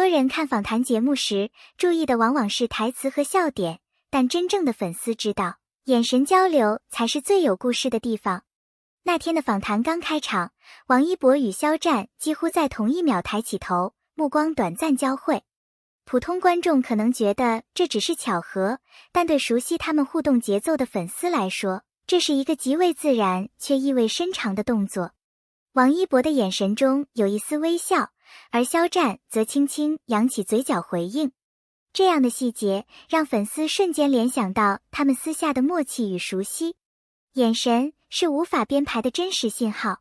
多人看访谈节目时，注意的往往是台词和笑点，但真正的粉丝知道，眼神交流才是最有故事的地方。那天的访谈刚开场，王一博与肖战几乎在同一秒抬起头，目光短暂交汇。普通观众可能觉得这只是巧合，但对熟悉他们互动节奏的粉丝来说，这是一个极为自然却意味深长的动作。王一博的眼神中有一丝微笑，而肖战则轻轻扬起嘴角回应。这样的细节让粉丝瞬间联想到他们私下的默契与熟悉。眼神是无法编排的真实信号。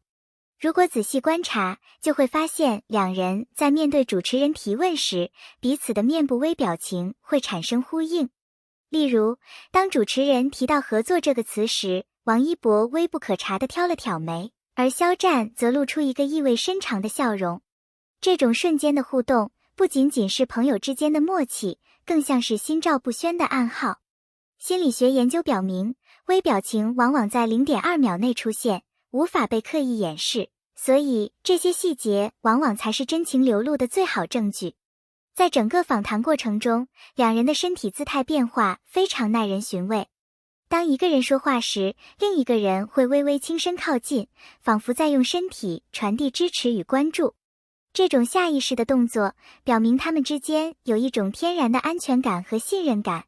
如果仔细观察，就会发现两人在面对主持人提问时，彼此的面部微表情会产生呼应。例如，当主持人提到合作这个词时，王一博微不可察地挑了挑眉，而肖战则露出一个意味深长的笑容。这种瞬间的互动，不仅仅是朋友之间的默契，更像是心照不宣的暗号。心理学研究表明，微表情往往在 0.2 秒内出现，无法被刻意掩饰，所以这些细节往往才是真情流露的最好证据。在整个访谈过程中，两人的身体姿态变化非常耐人寻味。当一个人说话时，另一个人会微微轻身靠近，仿佛在用身体传递支持与关注。这种下意识的动作表明他们之间有一种天然的安全感和信任感。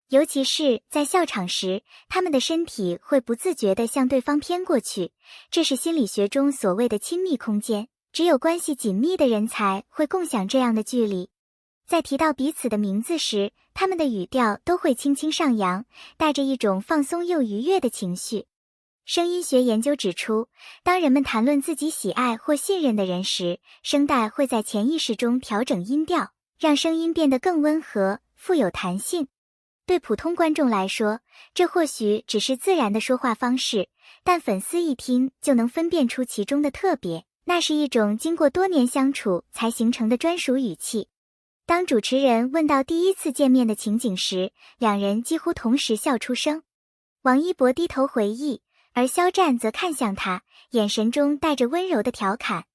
尤其是在笑场时，他们的身体会不自觉地向对方偏过去，这是心理学中所谓的亲密空间，只有关系紧密的人才会共享这样的距离。在提到彼此的名字时，他们的语调都会轻轻上扬，带着一种放松又愉悦的情绪。声音学研究指出，当人们谈论自己喜爱或信任的人时，声带会在潜意识中调整音调，让声音变得更温和、富有弹性。对普通观众来说，这或许只是自然的说话方式，但粉丝一听就能分辨出其中的特别，那是一种经过多年相处才形成的专属语气。当主持人问到第一次见面的情景时，两人几乎同时笑出声。王一博低头回忆，而肖战则看向他，眼神中带着温柔的调侃。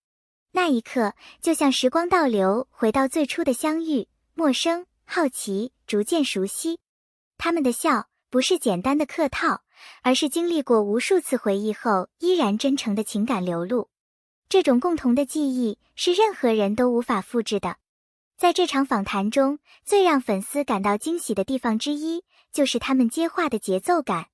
那一刻，就像时光倒流，回到最初的相遇，陌生、好奇，逐渐熟悉。他们的笑不是简单的客套，而是经历过无数次回忆后依然真诚的情感流露。这种共同的记忆是任何人都无法复制的。在这场访谈中，最让粉丝感到惊喜的地方之一，就是他们接话的节奏感。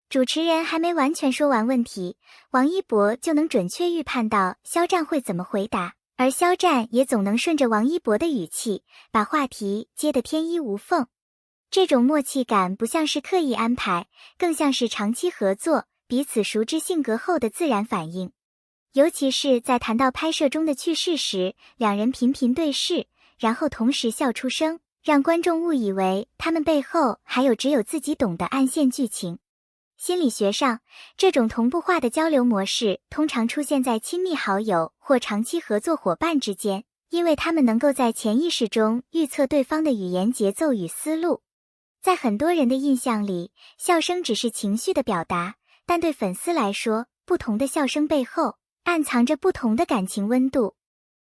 主持人还没完全说完问题，王一博就能准确预判到肖战会怎么回答，而肖战也总能顺着王一博的语气，把话题接得天衣无缝。这种默契感不像是刻意安排，更像是长期合作，彼此熟知性格后的自然反应。尤其是在谈到拍摄中的趣事时，两人频频对视，然后同时笑出声，让观众误以为他们背后还有只有自己懂的暗线剧情。心理学上，这种同步化的交流模式通常出现在亲密好友或长期合作伙伴之间，因为他们能够在潜意识中预测对方的语言节奏与思路。在很多人的印象里，笑声只是情绪的表达，但对粉丝来说，不同的笑声背后暗藏着不同的感情温度。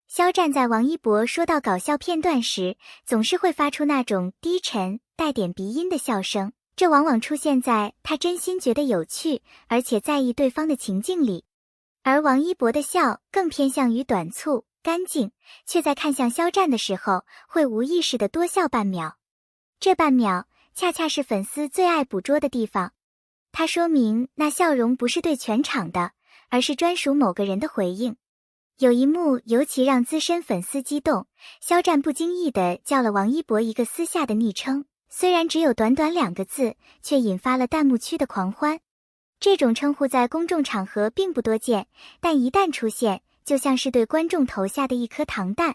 肖战在王一博说到搞笑片段时，总是会发出那种低沉、带点鼻音的笑声，这往往出现在他真心觉得有趣，而且在意对方的情境里。而王一博的笑更偏向于短促、干净，却在看向肖战的时候，会无意识地多笑半秒。这半秒恰恰是粉丝最爱捕捉的地方，它说明那笑容不是对全场的，而是专属某个人的回应。有一幕尤其让资深粉丝激动，肖战不经意地叫了王一博一个私下的昵称，虽然只有短短2个字，却引发了弹幕区的狂欢。这种称呼在公众场合并不多见，但一旦出现，就像是对观众投下的一颗糖弹。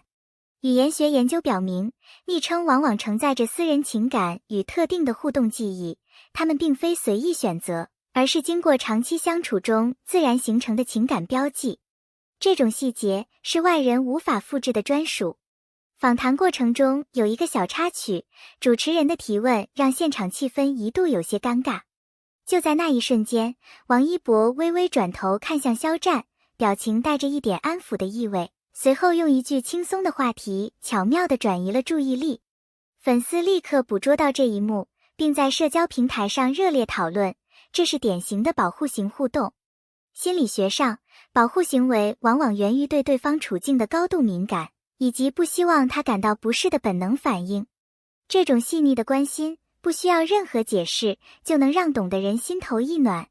语言学研究表明，昵称往往承载着私人情感与特定的互动记忆，它们并非随意选择，而是经过长期相处中自然形成的情感标记。这种细节是外人无法复制的专属。访谈过程中有一个小插曲，主持人的提问让现场气氛一度有些尴尬。就在那一瞬间，王一博微微转头看向肖战，表情带着一点安抚的意味，随后用一句轻松的话题巧妙地转移了注意力。粉丝立刻捕捉到这一幕，并在社交平台上热烈讨论，这是典型的保护型互动。心理学上，保护行为往往源于对对方处境的高度敏感，以及不希望他感到不适的本能反应。这种细腻的关心，不需要任何解释，就能让懂的人心头一暖。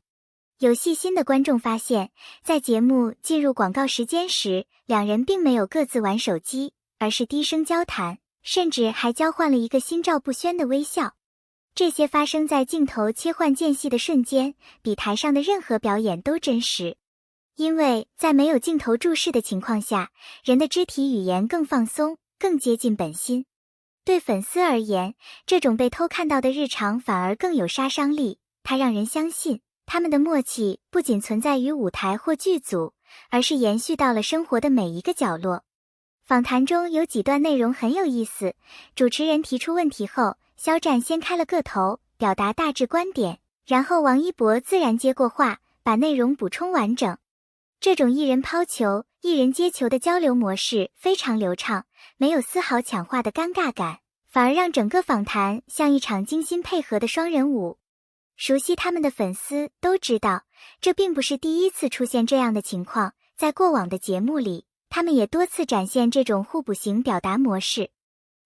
有细心的观众发现，在节目进入广告时间时，两人并没有各自玩手机，而是低声交谈，甚至还交换了一个心照不宣的微笑。这些发生在镜头切换间隙的瞬间，比台上的任何表演都真实。因为在没有镜头注视的情况下，人的肢体语言更放松，更接近本心。对粉丝而言，这种被偷看到的日常反而更有杀伤力，它让人相信，他们的默契不仅存在于舞台或剧组，而是延续到了生活的每一个角落。访谈中有几段内容很有意思，主持人提出问题后，肖战先开了个头，表达大致观点，然后王一博自然接过话，把内容补充完整。这种一人抛球、一人接球的交流模式非常流畅，没有丝毫抢话的尴尬感，反而让整个访谈像一场精心配合的双人舞。熟悉他们的粉丝都知道，这并不是第一次出现这样的情况，在过往的节目里，他们也多次展现这种互补型表达模式。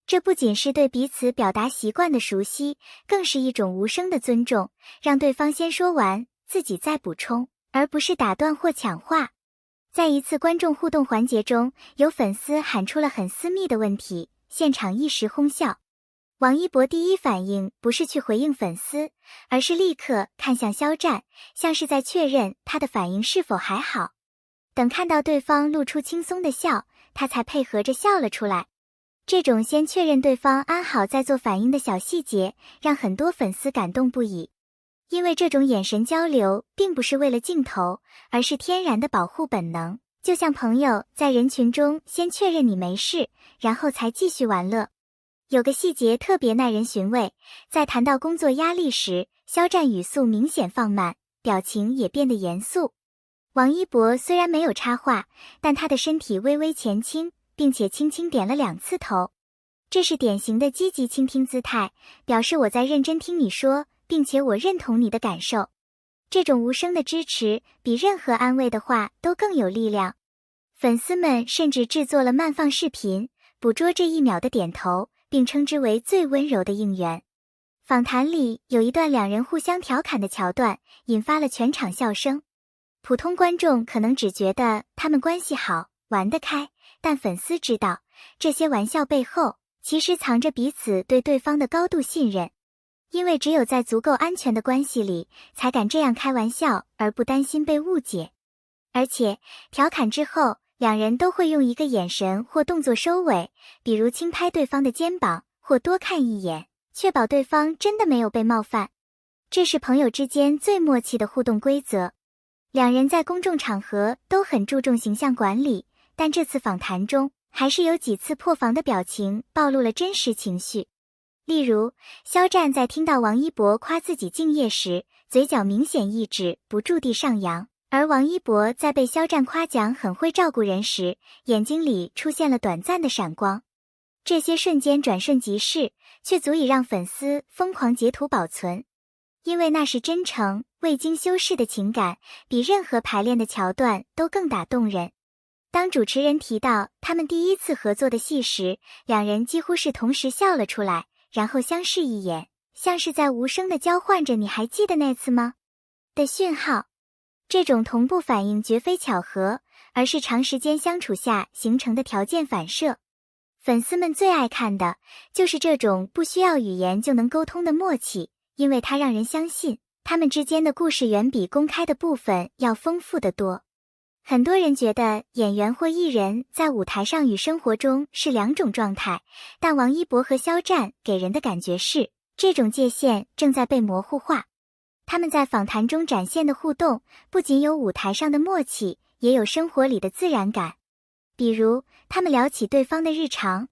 这不仅是对彼此表达习惯的熟悉，更是一种无声的尊重，让对方先说完，自己再补充，而不是打断或抢话。在一次观众互动环节中，有粉丝喊出了很私密的问题，现场一时哄笑。王一博第一反应不是去回应粉丝，而是立刻看向肖战，像是在确认他的反应是否还好。等看到对方露出轻松的笑，他才配合着笑了出来。这种先确认对方安好再做反应的小细节，让很多粉丝感动不已。因为这种眼神交流并不是为了镜头，而是天然的保护本能，就像朋友在人群中先确认你没事，然后才继续玩乐。有个细节特别耐人寻味，在谈到工作压力时，肖战语速明显放慢，表情也变得严肃。王一博虽然没有插话，但他的身体微微前倾，并且轻轻点了2次头。这是典型的积极倾听姿态，表示我在认真听你说，并且我认同你的感受。这种无声的支持，比任何安慰的话都更有力量。粉丝们甚至制作了慢放视频，捕捉这1秒的点头，并称之为最温柔的应援。访谈里有一段两人互相调侃的桥段，引发了全场笑声。普通观众可能只觉得他们关系好，玩得开，但粉丝知道，这些玩笑背后其实藏着彼此对对方的高度信任。因为只有在足够安全的关系里，才敢这样开玩笑，而不担心被误解。而且，调侃之后，两人都会用一个眼神或动作收尾，比如轻拍对方的肩膀，或多看一眼，确保对方真的没有被冒犯。这是朋友之间最默契的互动规则。两人在公众场合都很注重形象管理，但这次访谈中，还是有几次破防的表情暴露了真实情绪。例如，肖战在听到王一博夸自己敬业时，嘴角明显抑制不住地上扬，而王一博在被肖战夸奖很会照顾人时，眼睛里出现了短暂的闪光。这些瞬间转瞬即逝，却足以让粉丝疯狂截图保存，因为那是真诚、未经修饰的情感，比任何排练的桥段都更打动人。当主持人提到他们第一次合作的戏时，两人几乎是同时笑了出来，然后相视一眼，像是在无声地交换着你还记得那次吗的讯号。这种同步反应绝非巧合，而是长时间相处下形成的条件反射。粉丝们最爱看的就是这种不需要语言就能沟通的默契，因为它让人相信他们之间的故事远比公开的部分要丰富得多。很多人觉得演员或艺人在舞台上与生活中是两种状态，但王一博和肖战给人的感觉是，这种界限正在被模糊化。他们在访谈中展现的互动，不仅有舞台上的默契，也有生活里的自然感。比如，他们聊起对方的日常，